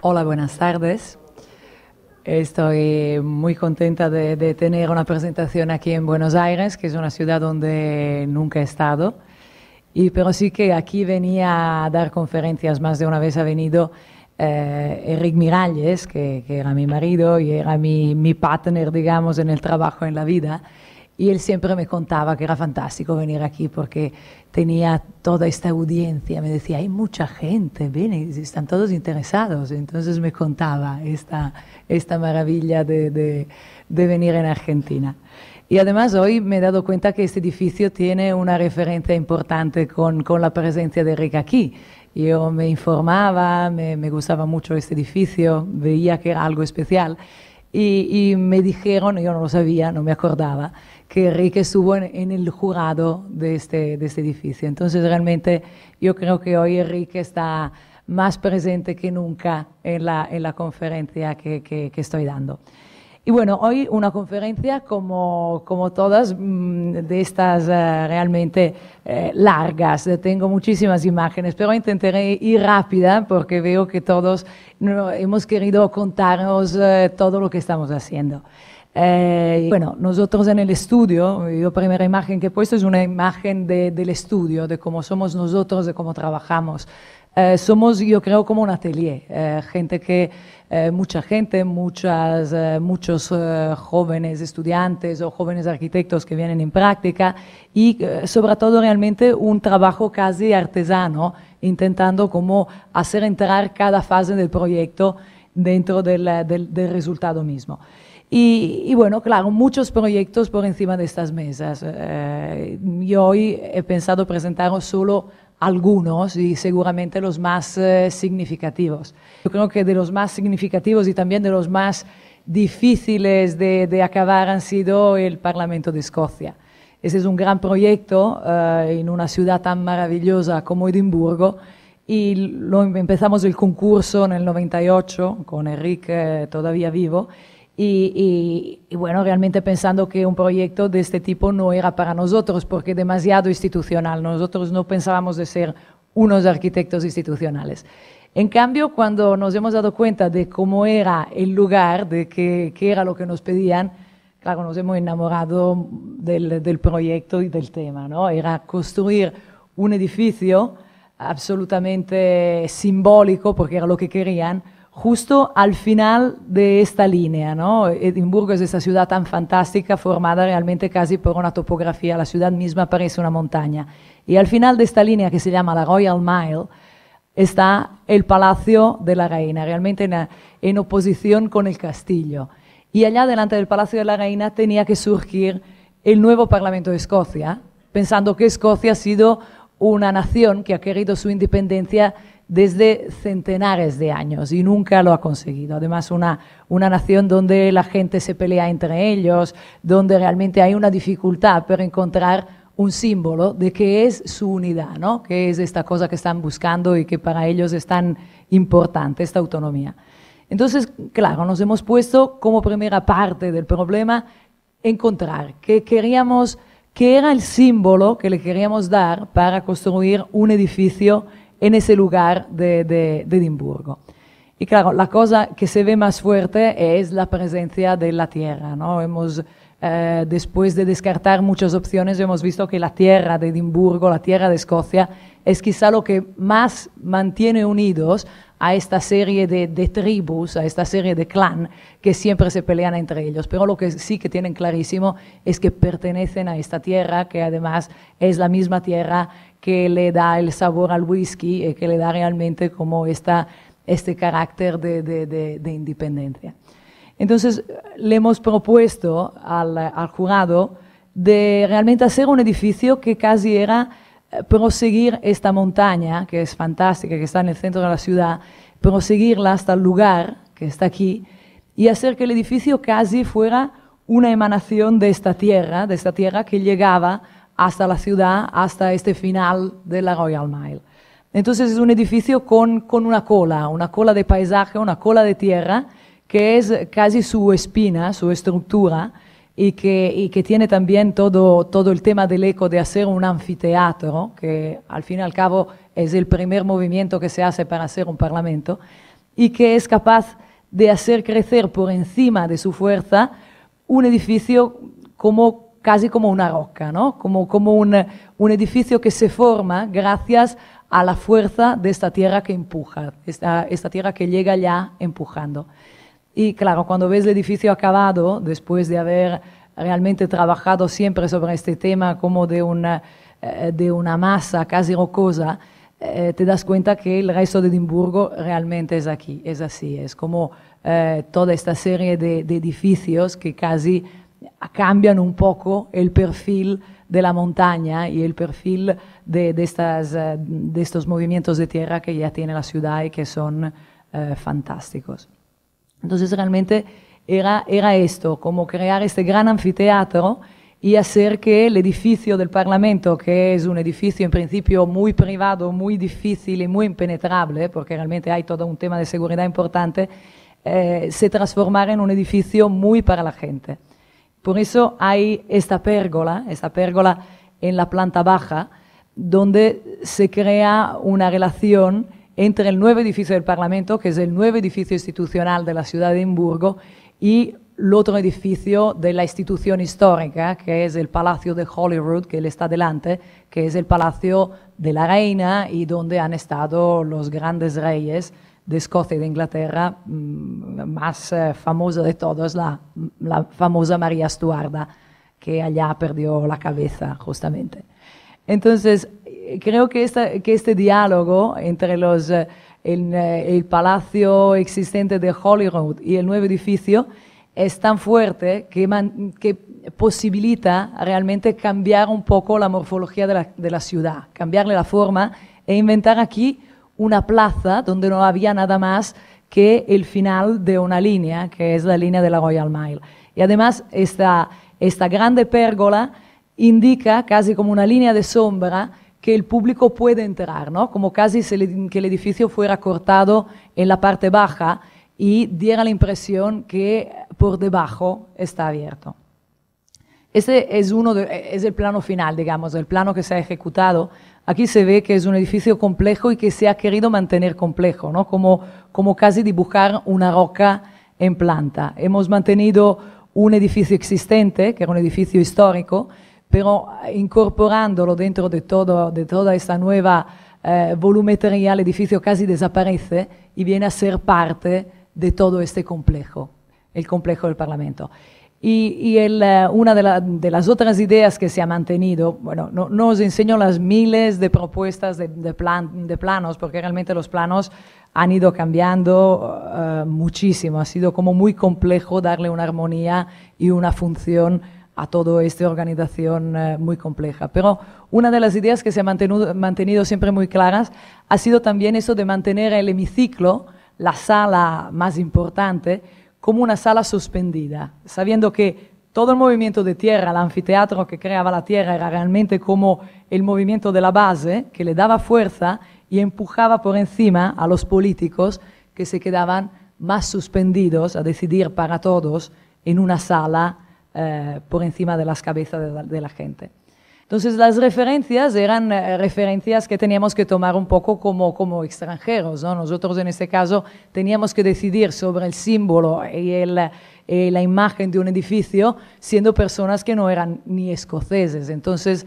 Hola, buenas tardes. Estoy muy contenta de tener una presentación aquí en Buenos Aires, que es una ciudad donde nunca he estado. Pero sí que aquí venía a dar conferencias, más de una vez ha venido Enric Miralles, que era mi marido y era mi partner, digamos, en el trabajo, en la vida. Y él siempre me contaba que era fantástico venir aquí porque tenía toda esta audiencia. Me decía, hay mucha gente, viene, están todos interesados. Entonces me contaba esta maravilla de venir en Argentina. Y además hoy me he dado cuenta que este edificio tiene una referencia importante con la presencia de Enric aquí. Yo me informaba, me gustaba mucho este edificio, veía que era algo especial. Y me dijeron, yo no lo sabía, no me acordaba, que Enric estuvo en el jurado de este edificio. Entonces realmente yo creo que hoy Enric está más presente que nunca en la conferencia que estoy dando. Y bueno, hoy una conferencia como todas de estas realmente largas. Tengo muchísimas imágenes, pero intentaré ir rápida porque veo que todos hemos querido contarnos todo lo que estamos haciendo. Bueno, nosotros en el estudio, la primera imagen que he puesto es una imagen del estudio, de cómo somos nosotros, de cómo trabajamos. Somos, yo creo, como un atelier, mucha gente, muchos jóvenes estudiantes o jóvenes arquitectos que vienen en práctica y sobre todo realmente un trabajo casi artesano, intentando como hacer entrar cada fase del proyecto dentro del resultado mismo. Y bueno, claro, muchos proyectos por encima de estas mesas. Yo hoy he pensado presentaros solo algunos y seguramente los más significativos. Yo creo que de los más significativos y también de los más difíciles de acabar han sido el Parlamento de Escocia. Ese es un gran proyecto en una ciudad tan maravillosa como Edimburgo y empezamos el concurso en el 98 con Enric todavía vivo. Y bueno, realmente pensando que un proyecto de este tipo no era para nosotros porque demasiado institucional. Nosotros no pensábamos de ser unos arquitectos institucionales. En cambio, cuando nos hemos dado cuenta de cómo era el lugar, de qué era lo que nos pedían, claro, nos hemos enamorado del proyecto y del tema, ¿no? Era construir un edificio absolutamente simbólico, porque era lo que querían, justo al final de esta línea, ¿no? Edimburgo es esta ciudad tan fantástica, formada realmente casi por una topografía, la ciudad misma parece una montaña. Y al final de esta línea que se llama la Royal Mile, está el Palacio de la Reina, realmente en oposición con el castillo. Y allá delante del Palacio de la Reina tenía que surgir el nuevo Parlamento de Escocia, pensando que Escocia ha sido una nación que ha querido su independencia desde centenares de años y nunca lo ha conseguido. Además, una nación donde la gente se pelea entre ellos, donde realmente hay una dificultad para encontrar un símbolo de qué es su unidad, ¿no? Qué es esta cosa que están buscando y que para ellos es tan importante, esta autonomía. Entonces, claro, nos hemos puesto como primera parte del problema encontrar qué era el símbolo que le queríamos dar para construir un edificio en ese lugar de Edimburgo. Y claro, la cosa que se ve más fuerte es la presencia de la tierra, ¿no? Después de descartar muchas opciones, hemos visto que la tierra de Edimburgo, la tierra de Escocia, es quizá lo que más mantiene unidos a esta serie de tribus, a esta serie de clan que siempre se pelean entre ellos. Pero lo que sí que tienen clarísimo es que pertenecen a esta tierra, que además es la misma tierra que le da el sabor al whisky y que le da realmente como este carácter de independencia. Entonces le hemos propuesto al jurado de realmente hacer un edificio que casi era proseguir esta montaña, que es fantástica, que está en el centro de la ciudad, proseguirla hasta el lugar que está aquí y hacer que el edificio casi fuera una emanación de esta tierra que llegaba hasta la ciudad, hasta este final de la Royal Mile. Entonces es un edificio con una cola de paisaje, una cola de tierra, que es casi su espina, su estructura, y que tiene también todo el tema del eco de hacer un anfiteatro, que al fin y al cabo es el primer movimiento que se hace para hacer un parlamento, y que es capaz de hacer crecer por encima de su fuerza un edificio casi como una roca, ¿no? Como un edificio que se forma gracias a la fuerza de esta tierra que empuja, esta tierra que llega ya empujando. Y claro, cuando ves el edificio acabado, después de haber realmente trabajado siempre sobre este tema como de una masa casi rocosa, te das cuenta que el resto de Edimburgo realmente es así, es como toda esta serie de edificios que casi cambian un poco el perfil de la montaña y el perfil de estos movimientos de tierra que ya tiene la ciudad y que son fantásticos. Entonces realmente era esto, como crear este gran anfiteatro y hacer que el edificio del Parlamento, que es un edificio en principio muy privado, muy difícil y muy impenetrable, porque realmente hay todo un tema de seguridad importante, se transformara en un edificio muy para la gente. Por eso hay esta pérgola en la planta baja, donde se crea una relación entre el nuevo edificio del Parlamento, que es el nuevo edificio institucional de la ciudad de Edimburgo, y el otro edificio de la institución histórica, que es el Palacio de Holyrood, que él está delante, que es el Palacio de la Reina y donde han estado los grandes reyes de Escocia y de Inglaterra, más famosa de todos, la famosa María Estuarda, que allá perdió la cabeza justamente. Entonces, creo que este diálogo entre el palacio existente de Holyrood y el nuevo edificio es tan fuerte que posibilita realmente cambiar un poco la morfología de la ciudad, cambiarle la forma e inventar aquí una plaza donde no había nada más que el final de una línea, que es la línea de la Royal Mile. Y además esta grande pérgola indica casi como una línea de sombra que el público puede entrar, ¿no? Como casi que el edificio fuera cortado en la parte baja y diera la impresión que por debajo está abierto. Este es el plano final, digamos, el plano que se ha ejecutado. Aquí se ve que es un edificio complejo y que se ha querido mantener complejo, ¿no? Como casi dibujar una roca en planta. Hemos mantenido un edificio existente, que era un edificio histórico, pero incorporándolo dentro de toda esta nueva volumetría, el edificio casi desaparece y viene a ser parte de todo este complejo, el complejo del Parlamento. Y una de las otras ideas que se ha mantenido, bueno, no os enseño las miles de propuestas de planos, porque realmente los planos han ido cambiando muchísimo, ha sido como muy complejo darle una armonía y una función a toda esta organización muy compleja. Pero una de las ideas que se ha mantenido siempre muy claras ha sido también eso de mantener el hemiciclo, la sala más importante, como una sala suspendida, sabiendo que todo el movimiento de tierra, el anfiteatro que creaba la tierra, era realmente como el movimiento de la base, que le daba fuerza y empujaba por encima a los políticos que se quedaban más suspendidos a decidir para todos en una sala por encima de las cabezas de la gente. Entonces las referencias eran referencias que teníamos que tomar un poco como extranjeros, ¿no? Nosotros en este caso teníamos que decidir sobre el símbolo y la imagen de un edificio siendo personas que no eran ni escoceses. Entonces,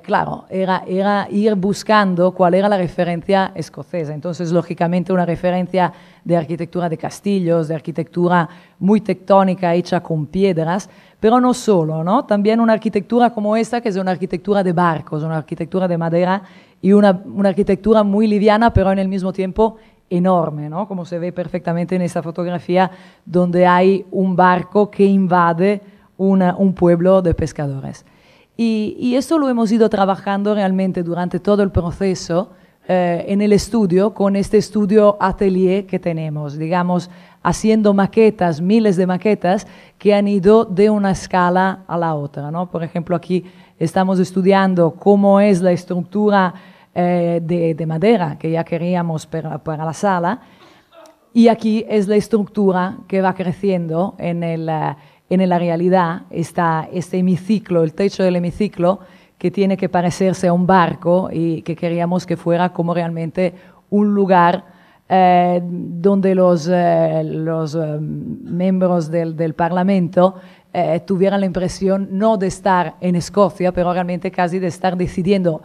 claro, era ir buscando cuál era la referencia escocesa. Entonces, lógicamente, una referencia de arquitectura de castillos, de arquitectura muy tectónica hecha con piedras, pero no solo, ¿no? También una arquitectura como esta, que es una arquitectura de barcos, una arquitectura de madera y una arquitectura muy liviana, pero en el mismo tiempo enorme, ¿no? Como se ve perfectamente en esta fotografía, donde hay un barco que invade un pueblo de pescadores. Y esto lo hemos ido trabajando realmente durante todo el proceso en el estudio, con este estudio atelier que tenemos, digamos, haciendo maquetas, miles de maquetas que han ido de una escala a la otra, ¿no? Por ejemplo, aquí estamos estudiando cómo es la estructura de madera que ya queríamos para la sala, y aquí es la estructura que va creciendo en la realidad. Está este hemiciclo, el techo del hemiciclo, que tiene que parecerse a un barco y que queríamos que fuera como realmente un lugar donde los miembros del Parlamento tuvieran la impresión no de estar en Escocia, pero realmente casi de estar decidiendo,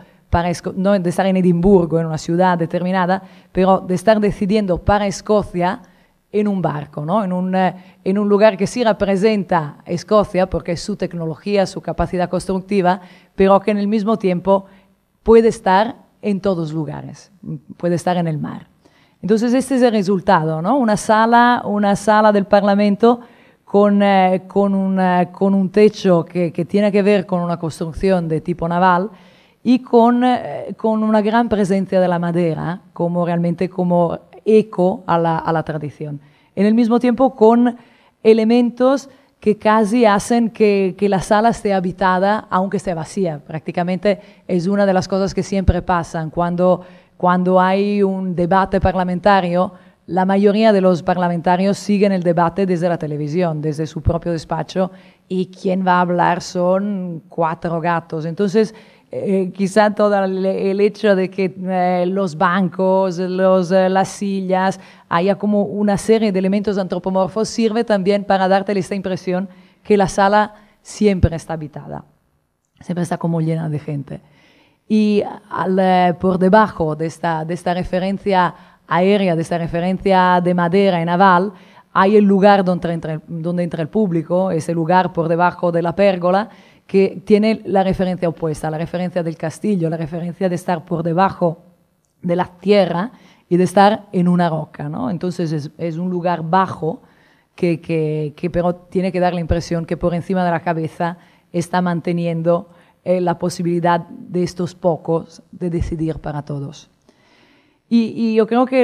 no de estar en Edimburgo, en una ciudad determinada, pero de estar decidiendo para Escocia en un barco, ¿no? en un lugar que sí representa Escocia, porque es su tecnología, su capacidad constructiva, pero que en el mismo tiempo puede estar en todos lugares, puede estar en el mar. Entonces este es el resultado, ¿no? Una sala del Parlamento con un techo que tiene que ver con una construcción de tipo naval y con una gran presencia de la madera, realmente como eco a la tradición. En el mismo tiempo con elementos que casi hacen que la sala esté habitada, aunque esté vacía. Prácticamente es una de las cosas que siempre pasan. Cuando hay un debate parlamentario, la mayoría de los parlamentarios siguen el debate desde la televisión, desde su propio despacho, y quien va a hablar son 4 gatos. Entonces, quizá todo el hecho de que los bancos, las sillas, haya como una serie de elementos antropomorfos sirve también para darte esta impresión que la sala siempre está habitada, siempre está como llena de gente. Y por debajo de esta referencia aérea, de esta referencia de madera y naval, hay el lugar donde entra el público, ese lugar por debajo de la pérgola, que tiene la referencia opuesta, la referencia del castillo, la referencia de estar por debajo de la tierra y de estar en una roca, ¿no? Entonces es un lugar bajo que pero tiene que dar la impresión que por encima de la cabeza está manteniendo la posibilidad de estos pocos de decidir para todos. Y yo creo que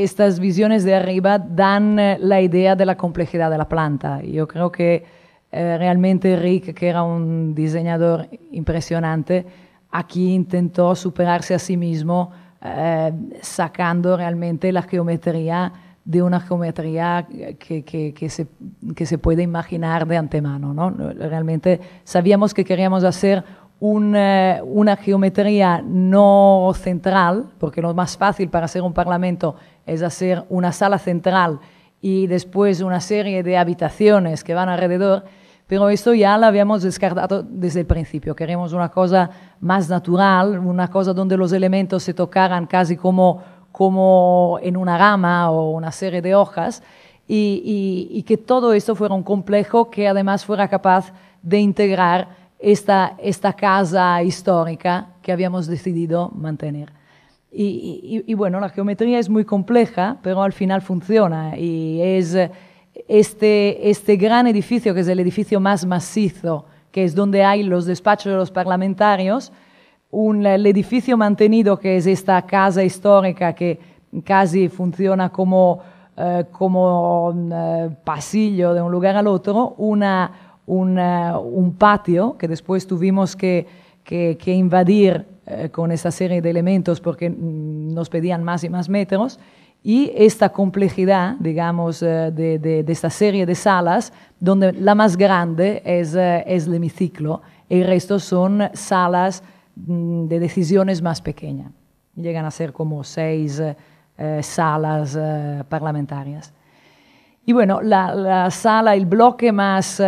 estas visiones de arriba dan la idea de la complejidad de la planta. Yo creo que realmente Rick, que era un diseñador impresionante, aquí intentó superarse a sí mismo sacando realmente la geometría de una geometría que se puede imaginar de antemano, ¿no? Realmente sabíamos que queríamos hacer una geometría no central, porque lo más fácil para hacer un parlamento es hacer una sala central y después una serie de habitaciones que van alrededor, pero esto ya lo habíamos descartado desde el principio. Queremos una cosa más natural, una cosa donde los elementos se tocaran casi como en una rama o una serie de hojas, y que todo esto fuera un complejo que además fuera capaz de integrar esta casa histórica que habíamos decidido mantener. Y bueno, la geometría es muy compleja, pero al final funciona, y es este gran edificio, que es el edificio más macizo, que es donde hay los despachos de los parlamentarios, el edificio mantenido, que es esta casa histórica que casi funciona como un pasillo de un lugar al otro, un patio que después tuvimos que invadir con esta serie de elementos porque nos pedían más y más metros, y esta complejidad, digamos, de esta serie de salas, donde la más grande es el hemiciclo, y el resto son salas de decisiones más pequeñas. Llegan a ser como 6 salas parlamentarias. Y bueno, la sala, el bloque más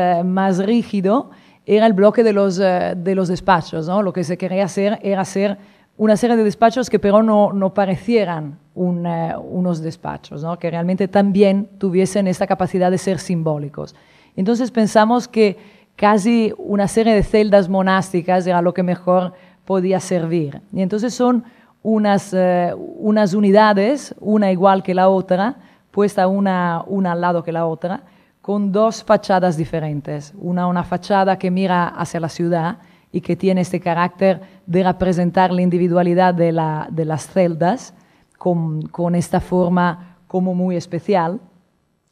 rígido era el bloque de los despachos, ¿no? Lo que se quería hacer era hacer una serie de despachos que pero no parecieran unos despachos, ¿no? Que realmente también tuviesen esta capacidad de ser simbólicos. Entonces pensamos que casi una serie de celdas monásticas era lo que mejor podía servir. Y entonces son unas unidades, una igual que la otra, puesta una al lado que la otra, con 2 fachadas diferentes. Una fachada que mira hacia la ciudad y que tiene este carácter de representar la individualidad de las celdas con esta forma como muy especial,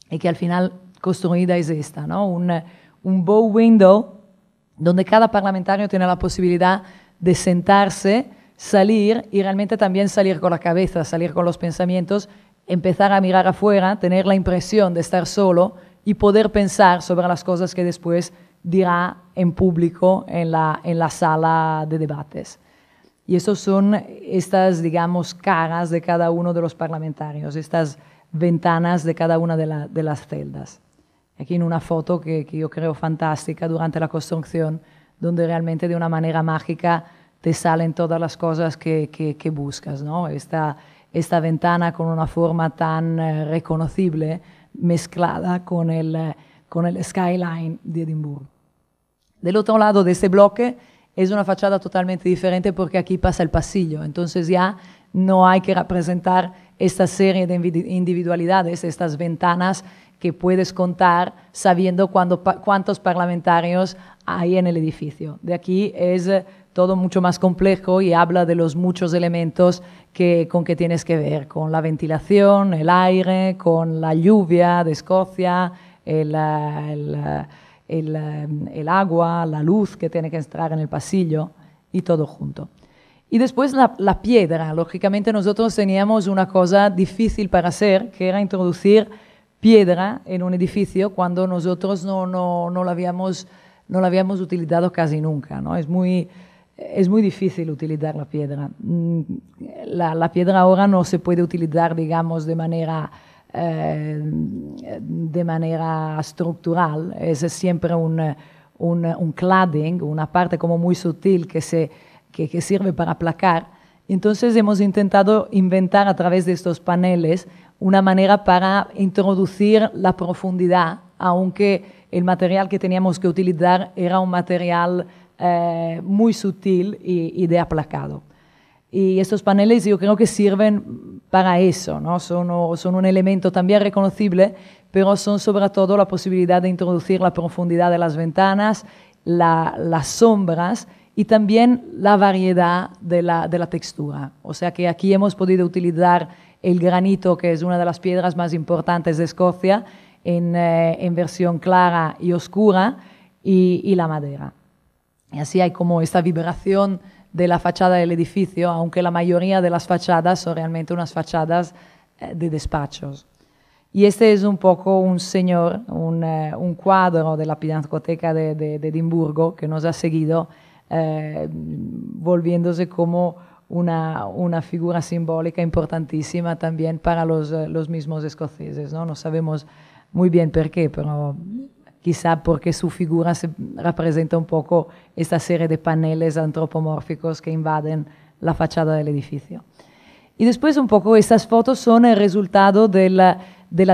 y que al final construida es esta, ¿no? Un bow window donde cada parlamentario tiene la posibilidad de sentarse, salir y realmente también salir con la cabeza, salir con los pensamientos, empezar a mirar afuera, tener la impresión de estar solo y poder pensar sobre las cosas que después dirá en público en la sala de debates. Y esos son estas, digamos, caras de cada uno de los parlamentarios, estas ventanas de cada una de las celdas. Aquí en una foto que yo creo fantástica durante la construcción, donde realmente de una manera mágica te salen todas las cosas que buscas, ¿no? Esta ventana con una forma tan reconocible, mezclada con el skyline de Edimburgo. Del otro lado de este bloque es una fachada totalmente diferente porque aquí pasa el pasillo, entonces ya no hay que representar esta serie de individualidades, estas ventanas que puedes contar sabiendo cuántos parlamentarios hay en el edificio. De aquí es todo mucho más complejo y habla de los muchos elementos con que tienes que ver, con la ventilación, el aire, con la lluvia de Escocia, el agua, la luz que tiene que entrar en el pasillo y todo junto. Y después la piedra. Lógicamente nosotros teníamos una cosa difícil para hacer, que era introducir piedra en un edificio cuando nosotros no la habíamos utilizado casi nunca, ¿no? Es muy difícil utilizar la piedra. La piedra ahora no se puede utilizar, digamos, de manera estructural. Es siempre un cladding, una parte como muy sutil que sirve para aplacar. Entonces hemos intentado inventar a través de estos paneles una manera para introducir la profundidad, aunque el material que teníamos que utilizar era un material muy sutil y de aplacado. Y estos paneles yo creo que sirven para eso, ¿no? Son un elemento también reconocible, pero son sobre todo la posibilidad de introducir la profundidad de las ventanas, las sombras y también la variedad de la textura. O sea que aquí hemos podido utilizar el granito, que es una de las piedras más importantes de Escocia, en versión clara y oscura, y la madera. Y así hay como esta vibración de la fachada del edificio, aunque la mayoría de las fachadas son realmente unas fachadas de despachos. Y este es un poco un señor, un cuadro de la Pinacoteca de Edimburgo que nos ha seguido volviéndose como una figura simbólica importantísima también para los mismos escoceses, ¿no? No sabemos muy bien por qué, pero quizá porque su figura representa un poco esta serie de paneles antropomórficos que invaden la fachada del edificio. Y después un poco estas fotos son el resultado de la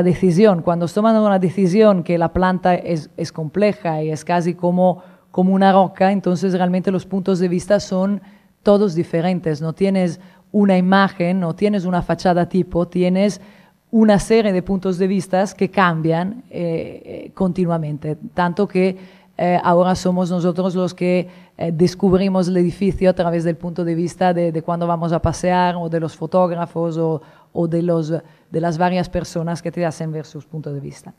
decisión. Cuando toman una decisión que la planta es compleja y es casi como una roca, entonces realmente los puntos de vista son todos diferentes. No tienes una imagen, no tienes una fachada tipo, tienes una serie de puntos de vista que cambian continuamente, tanto que ahora somos nosotros los que descubrimos el edificio a través del punto de vista de cuando vamos a pasear, o de los fotógrafos, o de las varias personas que te hacen ver sus puntos de vista.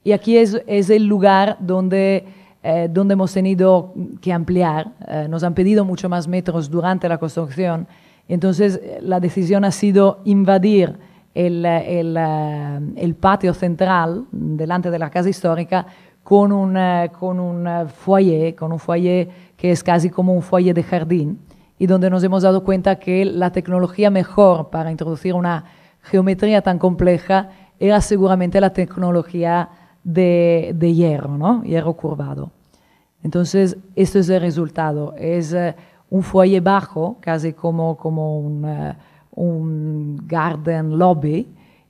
Y aquí es el lugar donde hemos tenido que ampliar. Nos han pedido mucho más metros durante la construcción, entonces la decisión ha sido invadir el patio central delante de la casa histórica con un foyer que es casi como un foyer de jardín, y donde nos hemos dado cuenta que la tecnología mejor para introducir una geometría tan compleja era seguramente la tecnología de hierro, ¿no? Hierro curvado. Entonces, esto es el resultado. Es un foyer bajo, casi como un garden lobby,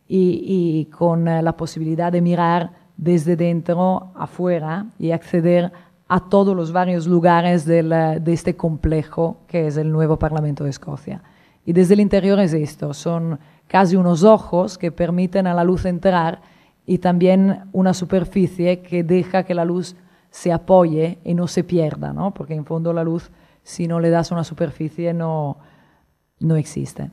y con la posibilidad de mirar desde dentro afuera y acceder a todos los varios lugares de este complejo que es el nuevo Parlamento de Escocia. Y desde el interior es esto, son casi unos ojos que permiten a la luz entrar, y también una superficie que deja que la luz se apoye y no se pierda, ¿no? Porque en fondo la luz, si no le das una superficie, no existe.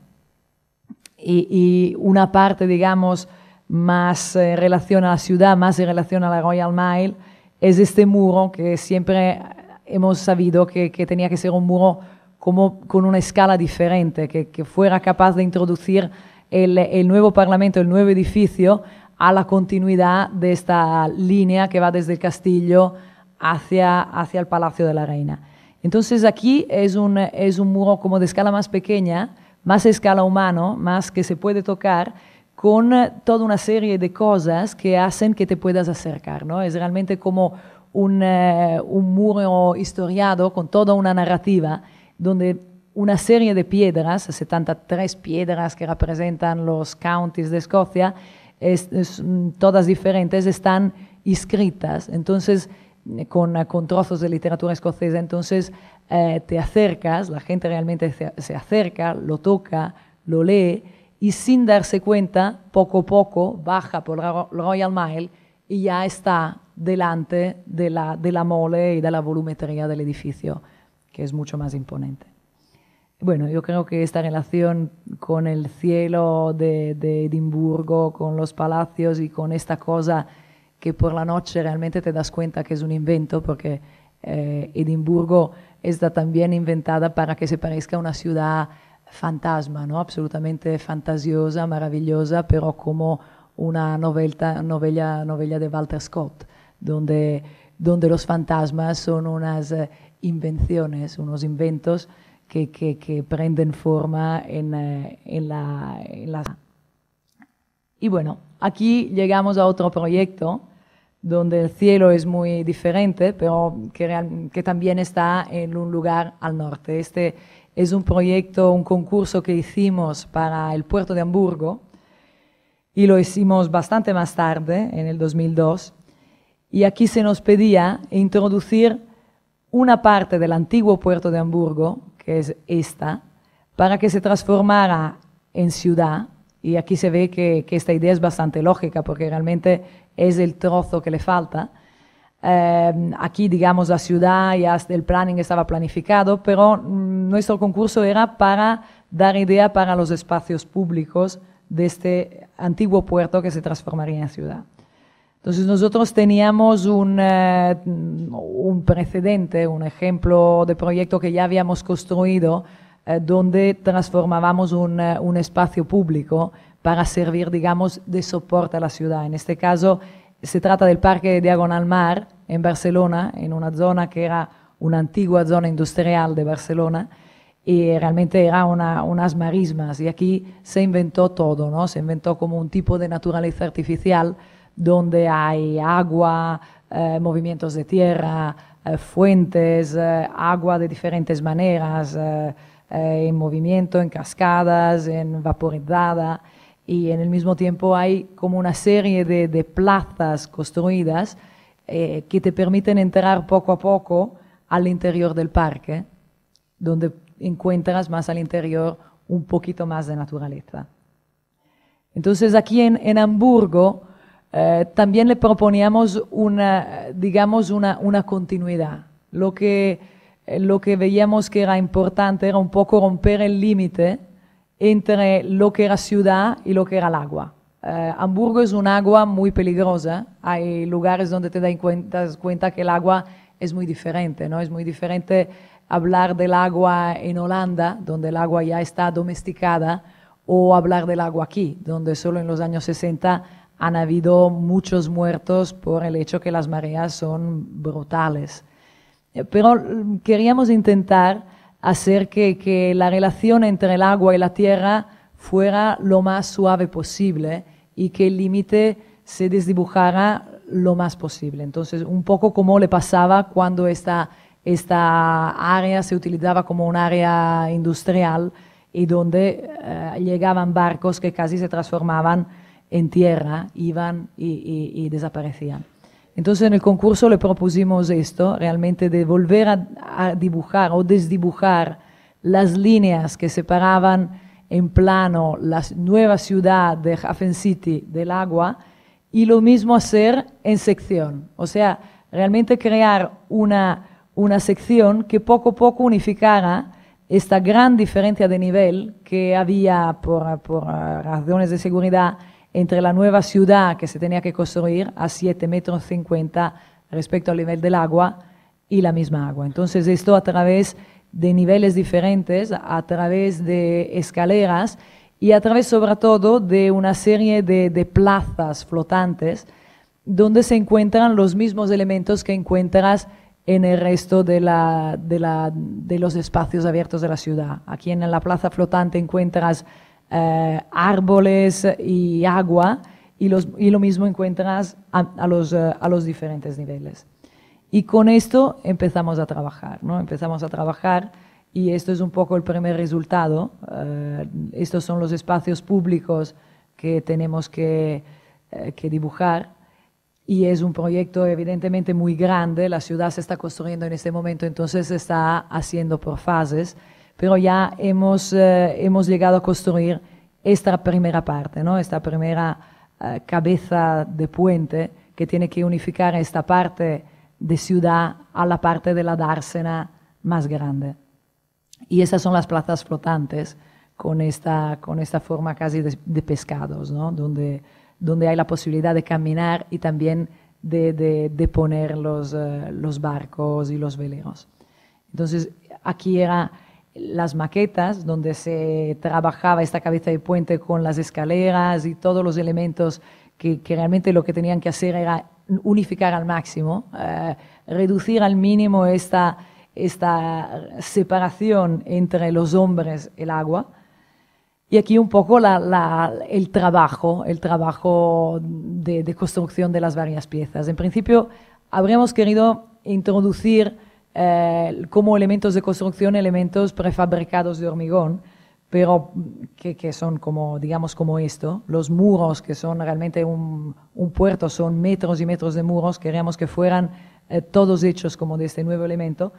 Y una parte, digamos, más en relación a la ciudad, más en relación a la Royal Mile, es este muro que siempre hemos sabido que tenía que ser un muro como con una escala diferente, que fuera capaz de introducir el nuevo Parlamento, el nuevo edificio, a la continuidad de esta línea que va desde el castillo hacia el Palacio de la Reina. Entonces aquí es un muro como de escala más pequeña, más escala humano, más que se puede tocar, con toda una serie de cosas que hacen que te puedas acercar, ¿no? Es realmente como un muro historiado con toda una narrativa, donde una serie de piedras, 73 piedras que representan los counties de Escocia, todas diferentes, están inscritas. Entonces, con trozos de literatura escocesa, entonces te acercas, la gente realmente se acerca, lo toca, lo lee, y sin darse cuenta, poco a poco, baja por la Royal Mile y ya está delante de la mole y de la volumetría del edificio, que es mucho más imponente. Bueno, yo creo que esta relación con el cielo de Edimburgo, con los palacios y con esta cosa que por la noche realmente te das cuenta que es un invento, porque Edimburgo está también inventada para que se parezca a una ciudad fantasma, ¿no? Absolutamente fantasiosa, maravillosa, pero como una novela de Walter Scott, donde los fantasmas son unas invenciones, unos inventos que prenden forma en la... Y bueno, aquí llegamos a otro proyecto donde el cielo es muy diferente, pero que también está en un lugar al norte. Este es un proyecto, un concurso que hicimos para el puerto de Hamburgo, y lo hicimos bastante más tarde, en el 2002, y aquí se nos pedía introducir una parte del antiguo puerto de Hamburgo, que es esta, para que se transformara en ciudad, y aquí se ve que esta idea es bastante lógica, porque realmente es el trozo que le falta. Aquí, digamos, la ciudad, ya el planning estaba planificado, pero nuestro concurso era para dar idea para los espacios públicos de este antiguo puerto que se transformaría en ciudad. Entonces nosotros teníamos un precedente, un ejemplo de proyecto que ya habíamos construido, donde transformábamos un espacio público para servir, digamos, de soporte a la ciudad. En este caso se trata del Parque Diagonal Mar en Barcelona, en una zona que era una antigua zona industrial de Barcelona, y realmente era unas marismas, y aquí se inventó todo, ¿no? Se inventó como un tipo de naturaleza artificial donde hay agua, movimientos de tierra, fuentes, agua de diferentes maneras, en movimiento, en cascadas, en vaporizada, y en el mismo tiempo hay como una serie de plazas construidas que te permiten entrar poco a poco al interior del parque, donde encuentras más al interior un poquito más de naturaleza. Entonces aquí en Hamburgo también le proponíamos una continuidad. Lo que veíamos que era importante era un poco romper el límite entre lo que era ciudad y lo que era el agua. Hamburgo es un agua muy peligrosa. Hay lugares donde te das cuenta que el agua es muy diferente, ¿no? Es muy diferente hablar del agua en Holanda, donde el agua ya está domesticada, o hablar del agua aquí, donde solo en los años 60 han habido muchos muertos por el hecho que las mareas son brutales. Pero queríamos intentar hacer que la relación entre el agua y la tierra fuera lo más suave posible y que el límite se desdibujara lo más posible. Entonces, un poco como le pasaba cuando esta área se utilizaba como un área industrial y donde llegaban barcos que casi se transformaban en tierra, iban y desaparecían. Entonces en el concurso le propusimos esto, realmente de volver a dibujar o desdibujar las líneas que separaban en plano la nueva ciudad de Hafen City del agua, y lo mismo hacer en sección. O sea, realmente crear una sección que poco a poco unificara esta gran diferencia de nivel que había por razones de seguridad entre la nueva ciudad que se tenía que construir a 7,50 metros respecto al nivel del agua y la misma agua. Entonces esto a través de niveles diferentes, a través de escaleras y a través sobre todo de una serie de plazas flotantes donde se encuentran los mismos elementos que encuentras en el resto de los espacios abiertos de la ciudad. Aquí en la plaza flotante encuentras árboles y agua, y lo mismo encuentras a los diferentes niveles. Y con esto empezamos a trabajar, ¿no? Empezamos a trabajar, y esto es un poco el primer resultado. Estos son los espacios públicos que tenemos que dibujar, y es un proyecto evidentemente muy grande. La ciudad se está construyendo en este momento, entonces se está haciendo por fases, pero ya hemos llegado a construir esta primera parte, ¿no? Esta primera cabeza de puente que tiene que unificar esta parte de ciudad a la parte de la dársena más grande. Y esas son las plazas flotantes con esta forma casi de pescados, ¿no? Donde hay la posibilidad de caminar y también de poner los barcos y los veleros. Entonces, aquí eran las maquetas donde se trabajaba esta cabeza de puente con las escaleras y todos los elementos que realmente lo que tenían que hacer era unificar al máximo, reducir al mínimo esta separación entre los hombres y el agua. Y aquí un poco el trabajo de construcción de las varias piezas. En principio, habríamos querido introducir como elementos de construcción elementos prefabricados de hormigón, pero que son como, digamos, como esto. Los muros, que son realmente un puerto, son metros y metros de muros, queríamos que fueran todos hechos como de este nuevo elemento,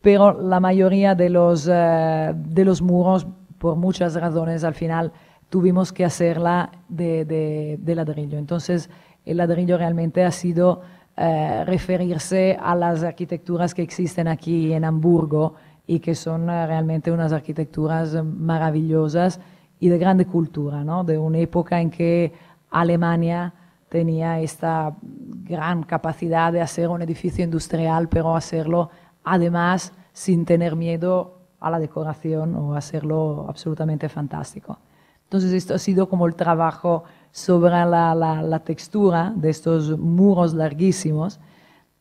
pero la mayoría de los muros, por muchas razones, al final tuvimos que hacerla de ladrillo. Entonces, el ladrillo realmente ha sido referirse a las arquitecturas que existen aquí en Hamburgo y que son realmente unas arquitecturas maravillosas y de grande cultura, ¿no? De una época en que Alemania tenía esta gran capacidad de hacer un edificio industrial, pero hacerlo además sin tener miedo a la decoración o hacerlo absolutamente fantástico. Entonces esto ha sido como el trabajo sobre la textura de estos muros larguísimos,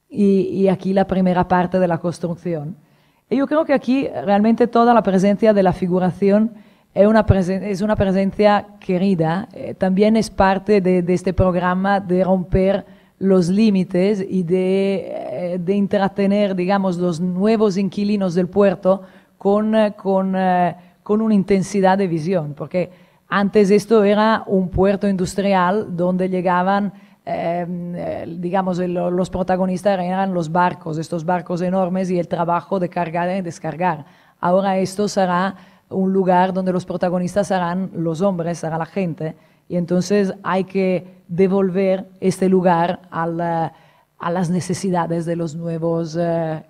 y aquí la primera parte de la construcción. Y yo creo que aquí realmente toda la presencia de la figuración es una presencia querida. También es parte de este programa de romper los límites y de entretener, digamos, los nuevos inquilinos del puerto con una intensidad de visión, porque antes esto era un puerto industrial donde llegaban, digamos, los protagonistas eran los barcos, estos barcos enormes, y el trabajo de cargar y descargar. Ahora esto será un lugar donde los protagonistas serán los hombres, será la gente, y entonces hay que devolver este lugar a las necesidades de los nuevos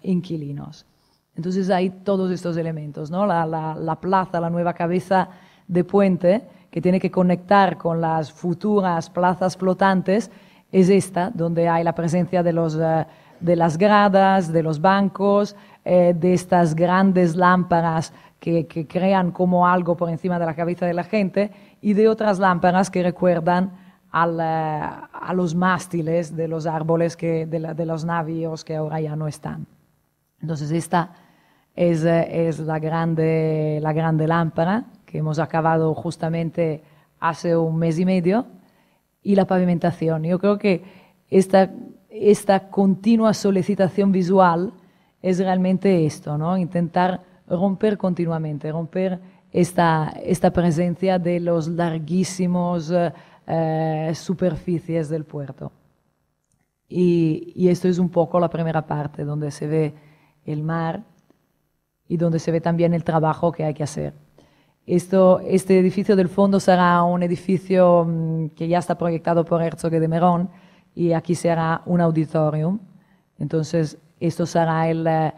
inquilinos. Entonces hay todos estos elementos, ¿no? La plaza, la nueva cabeza de puente que tiene que conectar con las futuras plazas flotantes, es esta, donde hay la presencia de las gradas, de los bancos, de estas grandes lámparas que crean como algo por encima de la cabeza de la gente, y de otras lámparas que recuerdan a los mástiles de los árboles, de los navíos que ahora ya no están. Entonces esta es la grande lámpara que hemos acabado justamente hace un mes y medio, y la pavimentación. Yo creo que esta continua solicitación visual es realmente esto, ¿no? Intentar romper continuamente, romper esta presencia de los larguísimos superficies del puerto. Y esto es un poco la primera parte, donde se ve el mar y donde se ve también el trabajo que hay que hacer. Este edificio del fondo será un edificio que ya está proyectado por Herzog de Meuron, y aquí será un auditorium. Entonces, esto será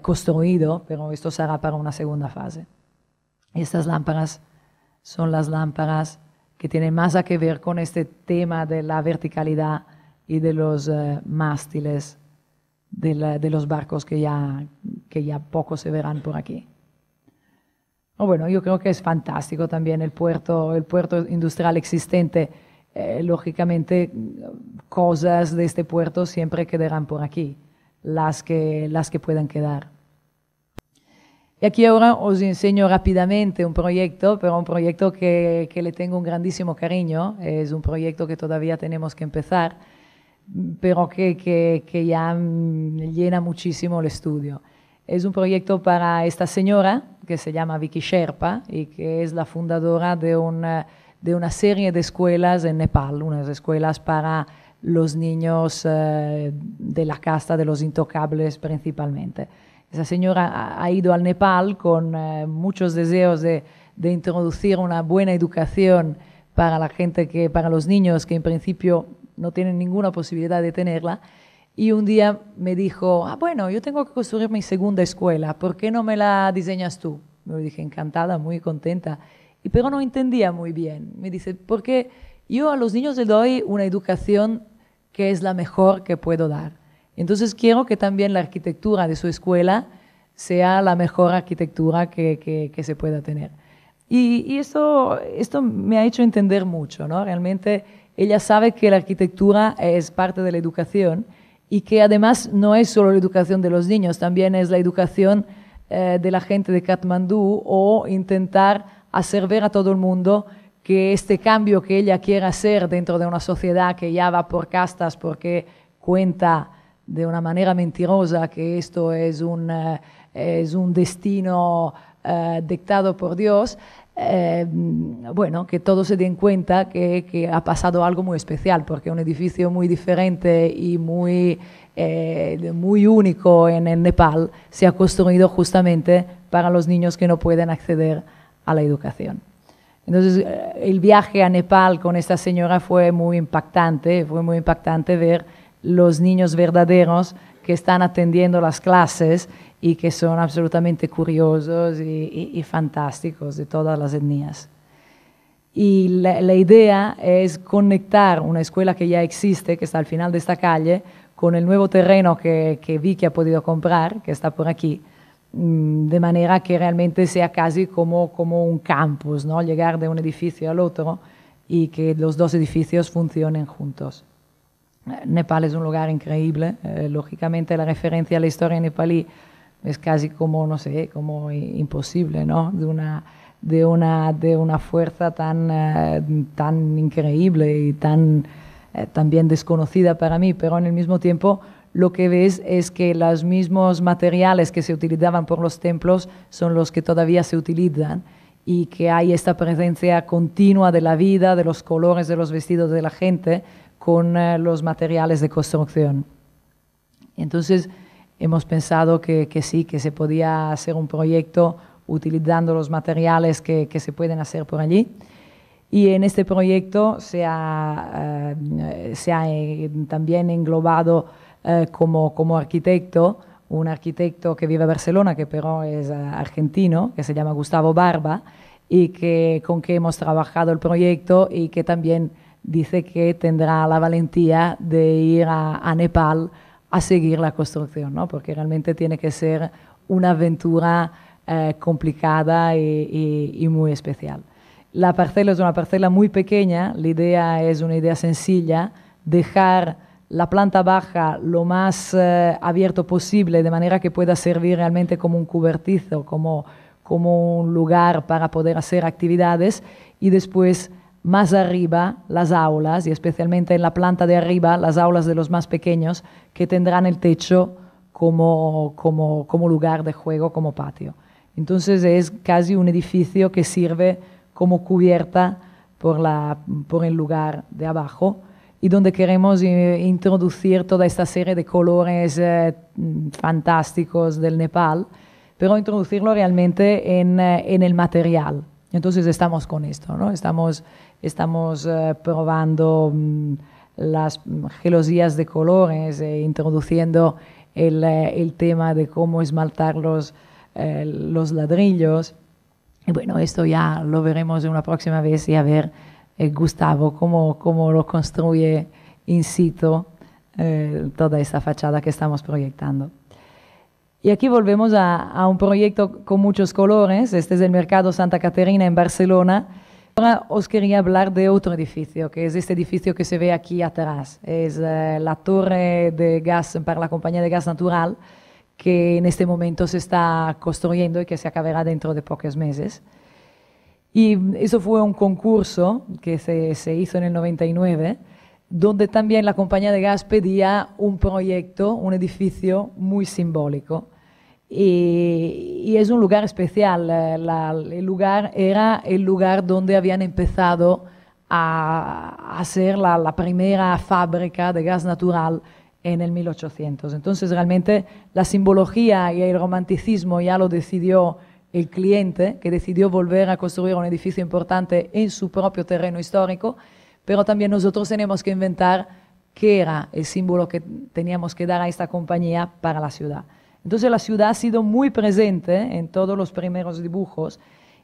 construido, pero esto será para una segunda fase. Estas lámparas son las lámparas que tienen más a que ver con este tema de la verticalidad y de los mástiles de los barcos que ya poco se verán por aquí. Bueno, yo creo que es fantástico también el puerto industrial existente. Lógicamente, cosas de este puerto siempre quedarán por aquí. las que puedan quedar. Y aquí ahora os enseño rápidamente un proyecto, pero un proyecto que le tengo un grandísimo cariño. Es un proyecto que todavía tenemos que empezar, pero que ya llena muchísimo el estudio. Es un proyecto para esta señora que se llama Vicky Sherpa y que es la fundadora de una serie de escuelas en Nepal, unas escuelas para los niños de la casta de los intocables principalmente. Esa señora ha ido al Nepal con muchos deseos de introducir una buena educación para la gente, para los niños que en principio no tienen ninguna posibilidad de tenerla. Y un día me dijo, bueno, yo tengo que construir mi segunda escuela, ¿por qué no me la diseñas tú? Me dije, encantada, muy contenta, pero no entendía muy bien. Me dice, porque yo a los niños les doy una educación que es la mejor que puedo dar. Entonces quiero que también la arquitectura de su escuela sea la mejor arquitectura que se pueda tener. Y esto me ha hecho entender mucho, ¿no? Realmente ella sabe que la arquitectura es parte de la educación y que además no es solo la educación de los niños, también es la educación de la gente de Katmandú, o intentar hacer ver a todo el mundo que este cambio que ella quiere hacer dentro de una sociedad que ya va por castas porque cuenta de una manera mentirosa que esto es un destino dictado por Dios, bueno, que todos se den cuenta que ha pasado algo muy especial, porque un edificio muy diferente y muy único en el Nepal se ha construido justamente para los niños que no pueden acceder a la educación. Entonces, el viaje a Nepal con esta señora fue muy impactante ver los niños verdaderos que están atendiendo las clases y que son absolutamente curiosos y fantásticos, de todas las etnias. Y la idea es conectar una escuela que ya existe, que está al final de esta calle, con el nuevo terreno que Vicky ha podido comprar, que está por aquí, de manera que realmente sea casi como un campus, ¿no? Llegar de un edificio al otro y que los dos edificios funcionen juntos. Nepal es un lugar increíble, lógicamente la referencia a la historia nepalí es casi como, no sé, como imposible, ¿no? De una fuerza tan increíble y también desconocida para mí, pero en el mismo tiempo lo que ves es que los mismos materiales que se utilizaban por los templos son los que todavía se utilizan y que hay esta presencia continua de la vida, de los colores de los vestidos de la gente con los materiales de construcción. Entonces hemos pensado que sí, que se podía hacer un proyecto utilizando los materiales que se pueden hacer por allí. Y en este proyecto se ha también englobado como arquitecto, un arquitecto que vive en Barcelona, que pero es argentino, que se llama Gustavo Barba, y con que hemos trabajado el proyecto y que también dice que tendrá la valentía de ir a Nepal a seguir la construcción, ¿no? Porque realmente tiene que ser una aventura complicada y muy especial. La parcela es una parcela muy pequeña, la idea es una idea sencilla, dejar la planta baja lo más abierto posible, de manera que pueda servir realmente como un cobertizo, como un lugar para poder hacer actividades, y después más arriba las aulas, y especialmente en la planta de arriba las aulas de los más pequeños, que tendrán el techo como lugar de juego, como patio. Entonces es casi un edificio que sirve como cubierta por el lugar de abajo, y donde queremos introducir toda esta serie de colores fantásticos del Nepal, pero introducirlo realmente en el material. Entonces estamos con esto, ¿no? Estamos probando las gelosías de colores, introduciendo el tema de cómo esmaltar los ladrillos. Y bueno, esto ya lo veremos una próxima vez, y a ver Gustavo cómo lo construye in situ toda esta fachada que estamos proyectando. Y aquí volvemos a un proyecto con muchos colores. Este es el Mercado Santa Caterina en Barcelona, Ahora os quería hablar de otro edificio, que es este edificio que se ve aquí atrás. Es la torre de gas para la compañía de gas natural, que en este momento se está construyendo y que se acabará dentro de pocos meses. Y eso fue un concurso que se hizo en el 99, donde también la compañía de gas pedía un proyecto, un edificio muy simbólico. Y es un lugar especial. El lugar era el lugar donde habían empezado a hacer la primera fábrica de gas natural en el 1800. Entonces realmente la simbología y el romanticismo ya lo decidió el cliente, que decidió volver a construir un edificio importante en su propio terreno histórico, pero también nosotros tenemos que inventar qué era el símbolo que teníamos que dar a esta compañía para la ciudad. Entonces la ciudad ha sido muy presente en todos los primeros dibujos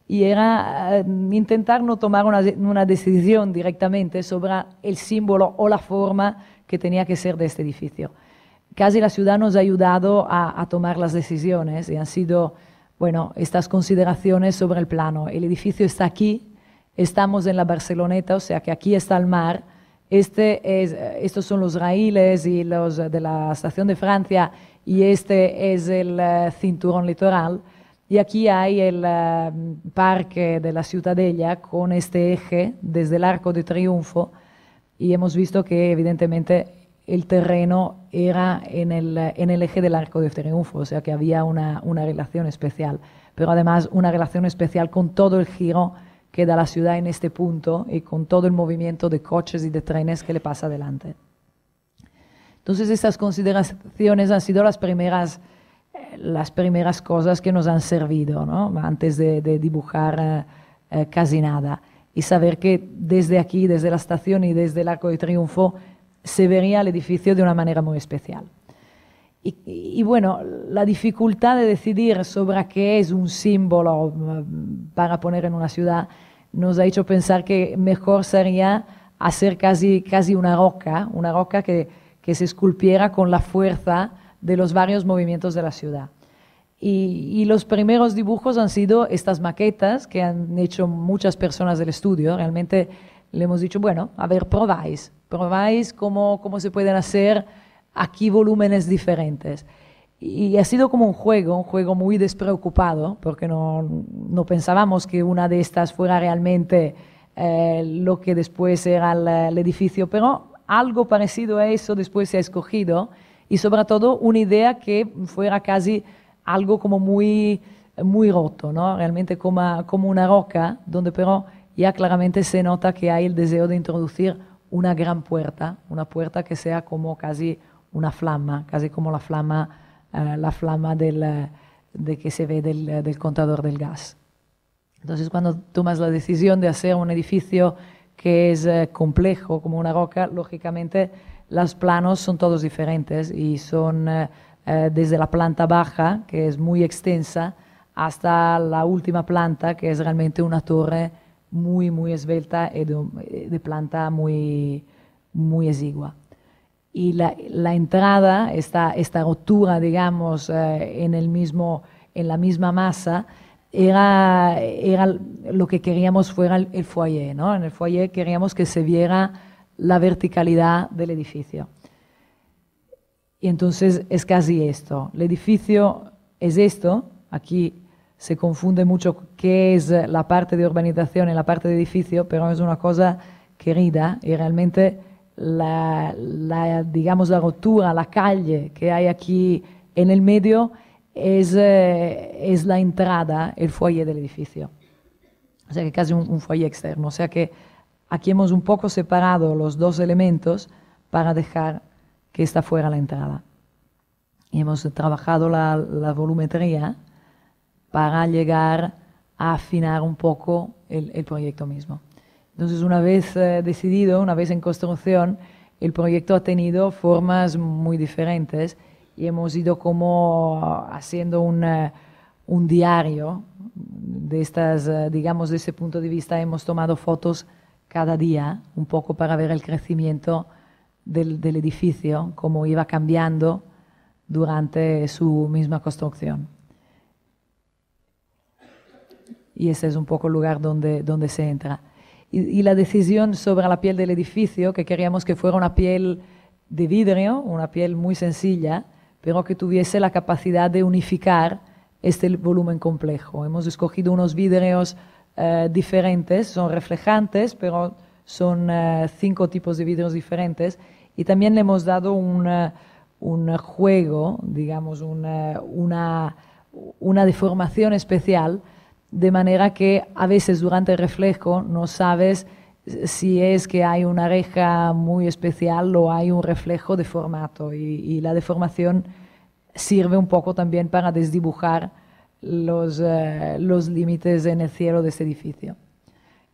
y era intentar no tomar una decisión directamente sobre el símbolo o la forma que tenía que ser de este edificio. Casi la ciudad nos ha ayudado a tomar las decisiones y han sido, bueno, estas consideraciones sobre el plano. El edificio está aquí, estamos en la Barceloneta, o sea que aquí está el mar. Estos son los raíles y los de la estación de Francia y este es el cinturón litoral. Y aquí hay el parque de la Ciutadella con este eje desde el Arco de Triunfo y hemos visto que evidentemente el terreno era en el eje del Arco de Triunfo, o sea que había una relación especial, pero además una relación especial con todo el giro que da la ciudad en este punto y con todo el movimiento de coches y de trenes que le pasa delante. Entonces estas consideraciones han sido las primeras cosas que nos han servido, ¿no? Antes de dibujar casi nada. Y saber que desde aquí, desde la estación y desde el Arco de Triunfo, se vería el edificio de una manera muy especial. Y bueno, la dificultad de decidir sobre qué es un símbolo para poner en una ciudad nos ha hecho pensar que mejor sería hacer casi una roca que se esculpiera con la fuerza de los varios movimientos de la ciudad. Y los primeros dibujos han sido estas maquetas que han hecho muchas personas del estudio. Realmente le hemos dicho, bueno, a ver, probáis cómo se pueden hacer aquí volúmenes diferentes. Y ha sido como un juego muy despreocupado, porque no pensábamos que una de estas fuera realmente lo que después era el edificio, pero algo parecido a eso después se ha escogido y sobre todo una idea que fuera casi algo como muy roto, ¿no? Realmente como una roca, donde pero ya claramente se nota que hay el deseo de introducir una gran puerta, una puerta que sea como casi una flama, casi como la flama de que se ve del contador del gas. Entonces cuando tomas la decisión de hacer un edificio que es complejo como una roca, lógicamente los planos son todos diferentes y son desde la planta baja, que es muy extensa, hasta la última planta, que es realmente una torre muy esbelta y de planta muy exigua. Y la entrada, esta rotura, digamos, en la misma masa, era lo que queríamos fuera el foyer, ¿no? En el foyer queríamos que se viera la verticalidad del edificio. Y entonces es casi esto. El edificio es esto. Aquí se confunde mucho qué es la parte de urbanización y la parte de edificio, pero es una cosa querida y realmente digamos, la rotura, la calle que hay aquí en el medio es la entrada, el foyer del edificio. O sea que casi un foyer externo. O sea que aquí hemos un poco separado los dos elementos para dejar que esta fuera la entrada. Y hemos trabajado la volumetría para llegar a afinar un poco el proyecto mismo. Entonces, una vez decidido, una vez en construcción, el proyecto ha tenido formas muy diferentes y hemos ido como haciendo un diario de estas, digamos, desde ese punto de vista hemos tomado fotos cada día, un poco para ver el crecimiento del edificio, cómo iba cambiando durante su misma construcción. Y ese es un poco el lugar donde se entra. y la decisión sobre la piel del edificio, que queríamos que fuera una piel de vidrio, una piel muy sencilla, pero que tuviese la capacidad de unificar este volumen complejo. Hemos escogido unos vidrios diferentes, son reflejantes, pero son 5 tipos de vidrios diferentes, y también le hemos dado un juego, digamos, una deformación especial, de manera que a veces durante el reflejo no sabes si es que hay una reja muy especial o hay un reflejo de formato, y la deformación sirve un poco también para desdibujar los límites en el cielo de este edificio.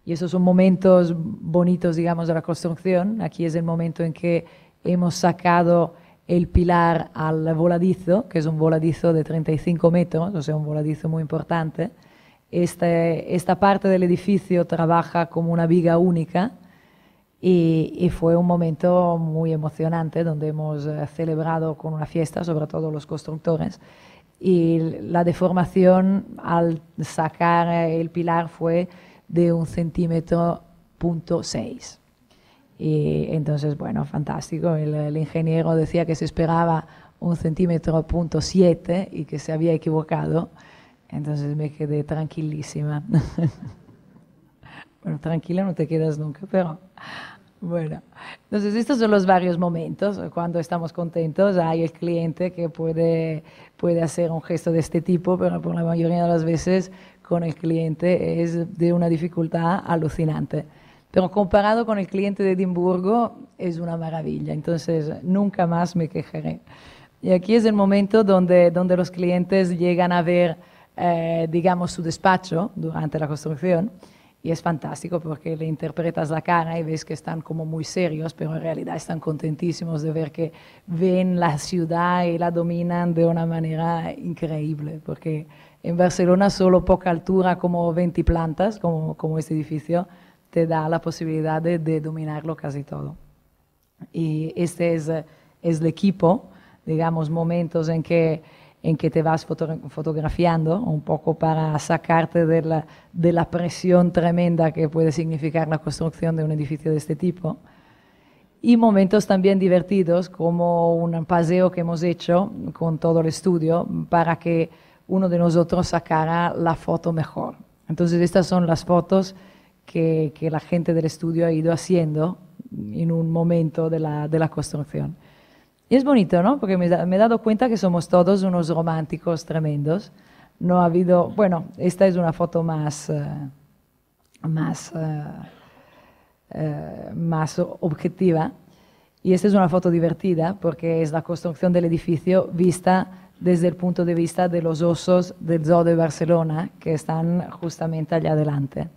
Y esos son momentos bonitos, digamos, de la construcción. Aquí es el momento en que hemos sacado el pilar al voladizo, que es un voladizo de 35 metros, o sea, un voladizo muy importante. Esta parte del edificio trabaja como una viga única, y fue un momento muy emocionante donde hemos celebrado con una fiesta, sobre todo los constructores, y la deformación al sacar el pilar fue de 1,6 centímetros. Y entonces, bueno, fantástico. El ingeniero decía que se esperaba 1,7 centímetros y que se había equivocado. Entonces me quedé tranquilísima. Bueno, tranquila no te quedas nunca, pero bueno. Entonces estos son los varios momentos. Cuando estamos contentos hay el cliente que puede hacer un gesto de este tipo, pero por la mayoría de las veces con el cliente es de una dificultad alucinante. Pero comparado con el cliente de Edimburgo es una maravilla, entonces nunca más me quejaré. Y aquí es el momento donde los clientes llegan a ver, digamos, su despacho durante la construcción, y es fantástico porque le interpretas la cara y ves que están como muy serios, pero en realidad están contentísimos de ver que ven la ciudad y la dominan de una manera increíble, porque en Barcelona solo poca altura, como 20 plantas, como este edificio, te da la posibilidad de dominarlo casi todo. Y este es el equipo, digamos, momentos en que te vas fotografiando un poco para sacarte de la presión tremenda que puede significar la construcción de un edificio de este tipo. Y momentos también divertidos, como un paseo que hemos hecho con todo el estudio para que uno de nosotros sacara la foto mejor. Entonces estas son las fotos que la gente del estudio ha ido haciendo en un momento de la construcción. Y es bonito, ¿no? Porque me he dado cuenta que somos todos unos románticos tremendos. No ha habido, bueno, esta es una foto más objetiva, y esta es una foto divertida porque es la construcción del edificio vista desde el punto de vista de los osos del Zoo de Barcelona, que están justamente allá adelante.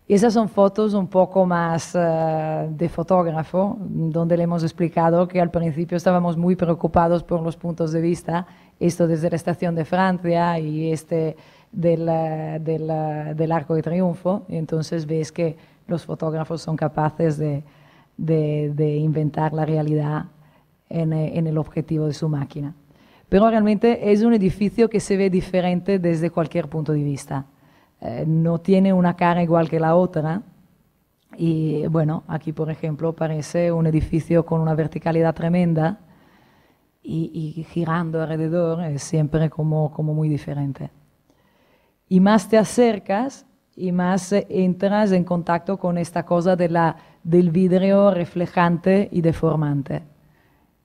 Y esas son fotos un poco más de fotógrafo, donde le hemos explicado que al principio estábamos muy preocupados por los puntos de vista, esto desde la Estación de Francia y este del Arco de Triunfo, y entonces ves que los fotógrafos son capaces de inventar la realidad en el objetivo de su máquina. Pero realmente es un edificio que se ve diferente desde cualquier punto de vista. No tiene una cara igual que la otra, y bueno, aquí por ejemplo parece un edificio con una verticalidad tremenda, y girando alrededor es siempre como muy diferente. Y más te acercas y más entras en contacto con esta cosa del vidrio reflejante y deformante.